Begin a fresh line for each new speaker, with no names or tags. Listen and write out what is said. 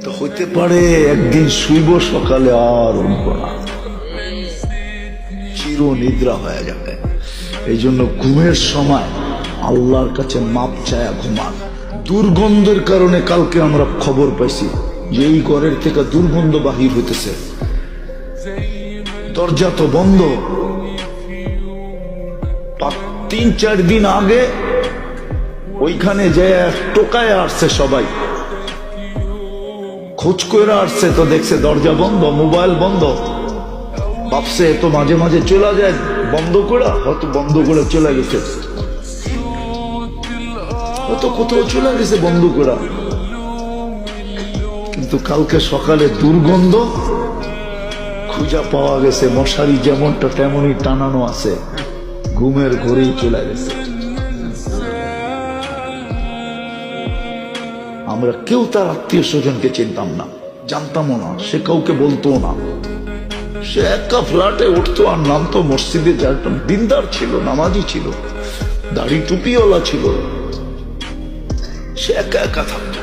তো হইতে পারে একদিন শুইব, সকালে আর উঠব না, চির নিদ্রা হয়ে যাবে। এই জন্য ঘুমের সময় আল্লাহর কাছে মাপ চায়া ঘুমান। দুর্গন্ধের কারণে কালকে আমরা খবর পাইছি যে এই ঘরের থেকে দুর্গন্ধ বাহির হইতেছে, দরজা তো বন্ধ। 3-4 দিন আগে ওইখানে যে টোকায় আসছে, সবাই খোঁজ করে আসছে, তো দেখছে দরজা বন্ধ, মোবাইল বন্ধ। ভাবছে তো মাঝে মাঝে চলে যায় বন্ধ করে, হয়তো বন্ধ করে চলে গেছে, হয়তো কোথাও চলে গেছে বন্ধ করে। কিন্তু কালকে সকালে দুর্গন্ধ খুঁজা পাওয়া গেছে, মশারি যেমনটা তেমনই টানানো আছে, ঘুমের ঘরেই চলে গেছে। আমরা কেউ তার আত্মীয় স্বজনকে চিনতাম না, জানতামও না, সে কাউকে বলতো না। সে একা ফ্ল্যাটে উঠতো আর নামতো, মসজিদে যাইতো, দিনদার ছিল, নামাজি ছিল, দাড়ি টুপিওয়ালা ছিল, সে একা একা থাকতো।